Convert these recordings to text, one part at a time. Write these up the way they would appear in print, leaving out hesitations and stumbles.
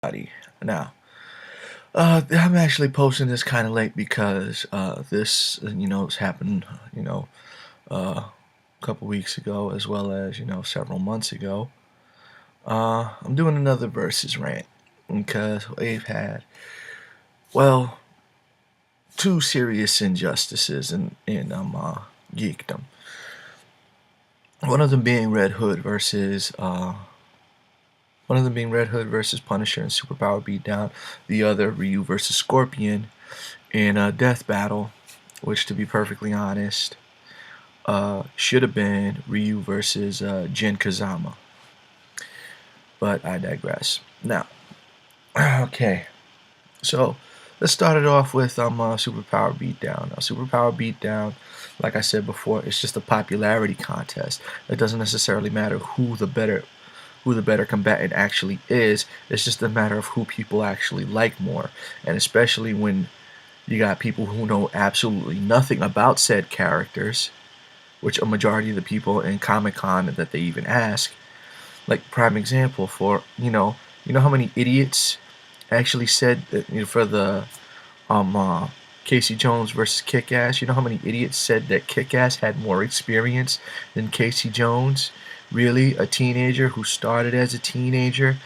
Buddy. Now, I'm actually posting this kind of late because this, has happened, a couple weeks ago as well as, several months ago. I'm doing another versus rant because we've had, well, two serious injustices in geekdom. One of them being Red Hood versus Punisher in Superpower Beatdown. The other Ryu versus Scorpion in a death battle, which, to be perfectly honest, should have been Ryu versus Jin Kazama. But I digress. Now, okay, so let's start it off with Superpower Beatdown. Now, Superpower Beatdown, like I said before, it's just a popularity contest. It doesn't necessarily matter who the better combatant actually is. It's just a matter of who people actually like more, and especially when you got people who know absolutely nothing about said characters, which a majority of the people in Comic-Con that they even ask. Like, prime example for, how many idiots actually said that, for the Casey Jones versus Kick-Ass, you know how many idiots said that Kick-Ass had more experience than Casey Jones? Really? A teenager who started as a teenager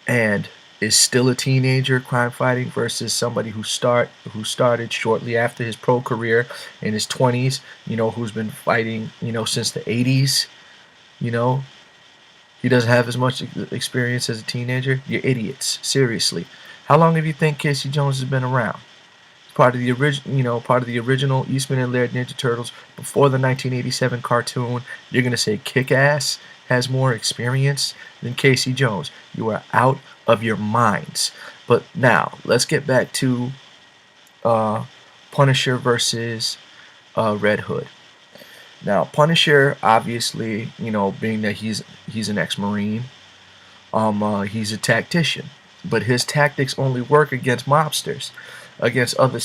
and is still a teenager crime fighting versus somebody who started shortly after his pro career in his 20s, who's been fighting, since the 80s, you know, he doesn't have as much experience as a teenager. You're idiots, seriously. How long have you think Casey Jones has been around? Part of the original Eastman and Laird Ninja Turtles before the 1987 cartoon. You're gonna say Kick-Ass has more experience than Casey Jones. You are out of your minds. But now let's get back to uh, Punisher versus Red Hood. Now, Punisher, obviously, being that he's an ex-Marine, he's a tactician, but his tactics only work against mobsters, against other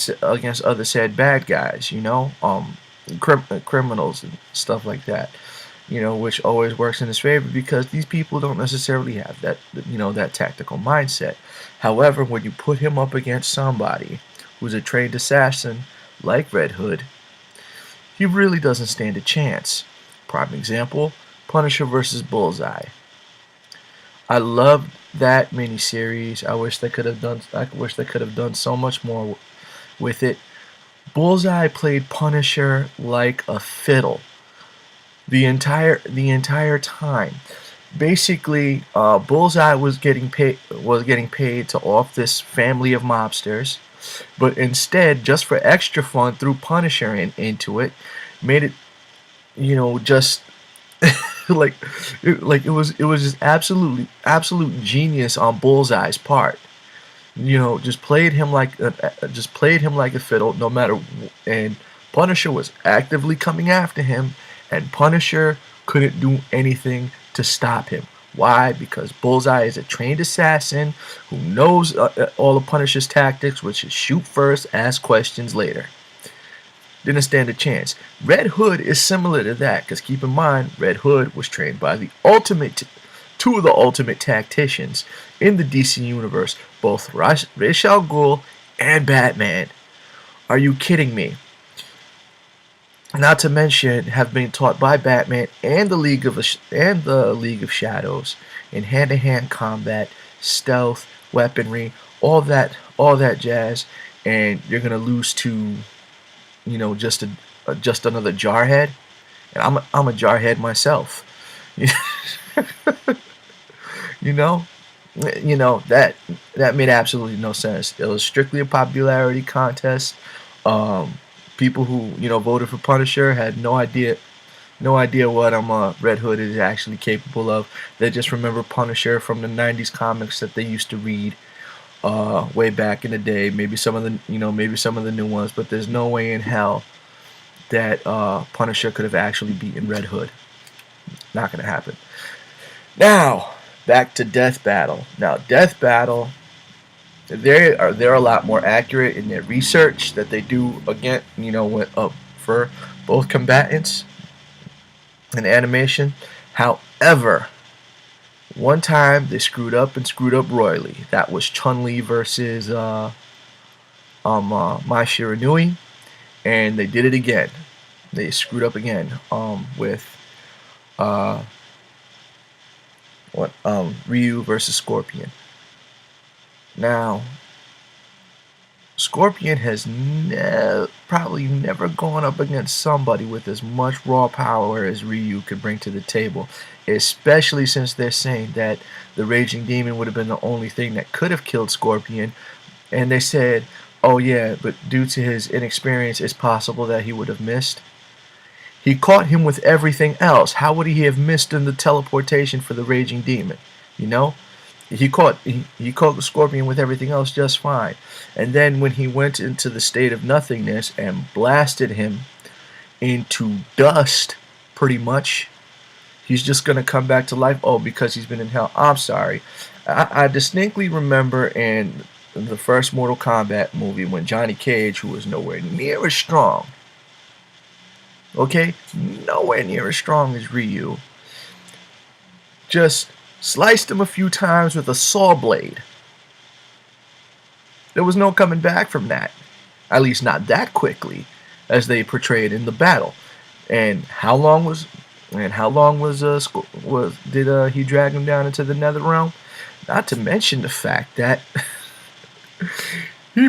said bad guys, criminals and stuff like that, which always works in his favor because these people don't necessarily have that tactical mindset. However, when you put him up against somebody who's a trained assassin like Red Hood, he really doesn't stand a chance. Prime example, Punisher versus Bullseye. I loved that miniseries. I wish they could have done so much more with it. Bullseye played Punisher like a fiddle the entire time. Basically, Bullseye was getting paid to off this family of mobsters, but instead, just for extra fun, threw Punisher into it, made it, just like it was just absolute genius on Bullseye's part. Just played him like a fiddle, no matter. And Punisher was actively coming after him, and Punisher couldn't do anything to stop him. Why? Because Bullseye is a trained assassin who knows all of Punisher's tactics, which is shoot first, ask questions later. Didn't stand a chance. Red Hood is similar to that, because keep in mind, Red Hood was trained by two of the ultimate tacticians in the DC universe, both Ra's al Ghul and Batman. Are you kidding me? Not to mention, have been taught by Batman and the League of Shadows in hand-to-hand combat, stealth, weaponry, all that jazz, and you're gonna lose to just another jarhead, and I'm a jarhead myself. you know, that made absolutely no sense. It was strictly a popularity contest. Um, People who voted for Punisher had no idea what Red Hood is actually capable of. They just remember Punisher from the '90s comics that they used to read way back in the day. Maybe some of the new ones, but there's no way in hell that Punisher could have actually beaten Red Hood. Not gonna happen. Now back to Death Battle. Now Death Battle, they're a lot more accurate in their research that they do again. For both combatants and animation. However, One time they screwed up and screwed up royally. That was Chun-Li versus Mai Shiranui, and they did it again. They screwed up again with uh, Ryu versus Scorpion. Now, Scorpion has probably never gone up against somebody with as much raw power as Ryu could bring to the table, especially since they're saying that the Raging Demon would have been the only thing that could have killed Scorpion. And they said, oh yeah, but due to his inexperience, it's possible that he would have missed. He caught him with everything else. How would he have missed in the teleportation for the Raging Demon? You know? He caught the Scorpion with everything else just fine. And then when he went into the state of nothingness and blasted him into dust, pretty much, he's just gonna come back to life. Oh, because he's been in hell. I'm sorry. I distinctly remember in the first Mortal Kombat movie when Johnny Cage, who was nowhere near as strong, okay, nowhere near as strong as Ryu, just sliced him a few times with a saw blade. There was no coming back from that. At least not that quickly, as they portrayed in the battle. And how long was did he drag him down into the Nether Realm? Not to mention the fact that he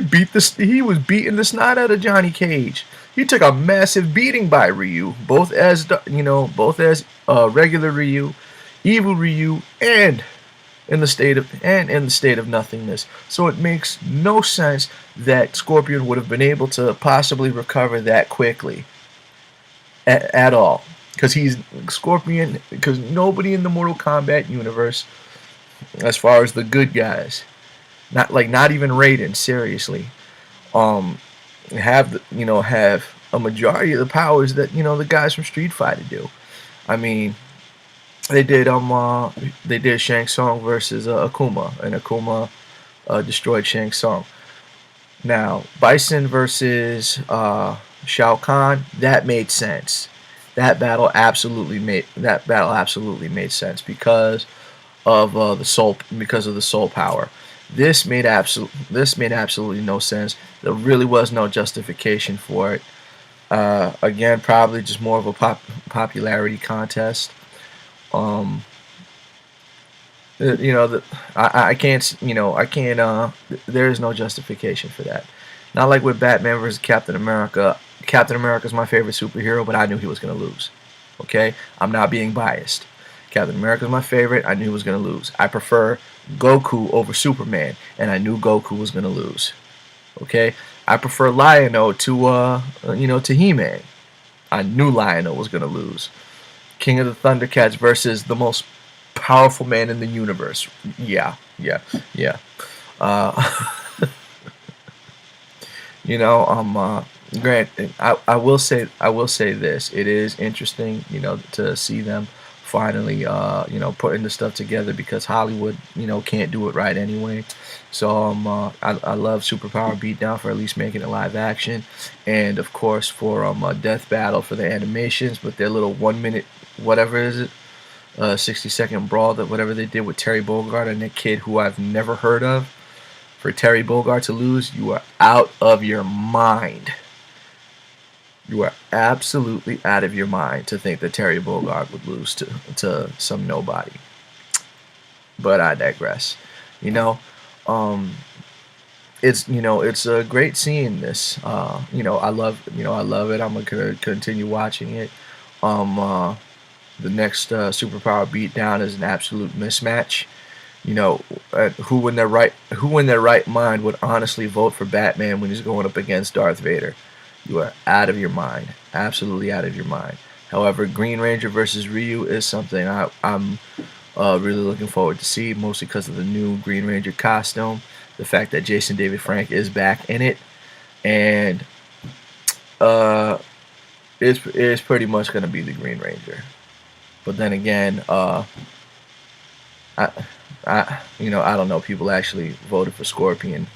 was beating the snot out of Johnny Cage. He took a massive beating by Ryu, both as regular Ryu, evil Ryu, and in the state of nothingness. So it makes no sense that Scorpion would have been able to possibly recover that quickly at all. Because he's Scorpion. Because nobody in the Mortal Kombat universe, as far as the good guys, not even Raiden, seriously, have a majority of the powers that the guys from Street Fighter do. I mean, they did Shang Tsung versus Akuma, and Akuma destroyed Shang Tsung. Now, Bison versus Shao Kahn, that made sense. That battle absolutely made sense because of the soul power. This made absolutely no sense. There really was no justification for it. Again, probably just more of a popularity contest. I can't. There is no justification for that. Not like with Batman versus Captain America. Captain America is my favorite superhero, but I knew he was going to lose. Okay, I'm not being biased. Captain America is my favorite. I knew he was going to lose. I prefer Goku over Superman, and I knew Goku was going to lose. Okay, I prefer Lion-O to He-Man. I knew Lion-O was going to lose. King of the Thundercats versus the most powerful man in the universe. Yeah. Granted, I will say this. It is interesting, to see them finally, putting the stuff together because Hollywood, can't do it right anyway. So I love Superpower Beatdown for at least making it live action, and of course for Death Battle for the animations with their little 1 minute, whatever is it, 60-second brawl, that whatever they did with Terry Bogard and that kid who I've never heard of. For Terry Bogard to lose, you are out of your mind. You are absolutely out of your mind to think that Terry Bogard would lose to some nobody. But I digress. It's a great seeing this. I love it. I'm gonna continue watching it. The next Superpower Beatdown is an absolute mismatch. Who in their right mind would honestly vote for Batman when he's going up against Darth Vader? You are out of your mind, absolutely out of your mind. However, Green Ranger versus Ryu is something I'm really looking forward to see, mostly because of the new Green Ranger costume, the fact that Jason David Frank is back in it, and it's pretty much going to be the Green Ranger. But then again, I don't know. People actually voted for Scorpion,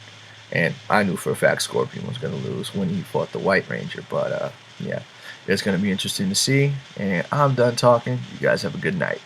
and I knew for a fact Scorpion was going to lose when he fought the White Ranger. But yeah, it's going to be interesting to see. And I'm done talking. You guys have a good night.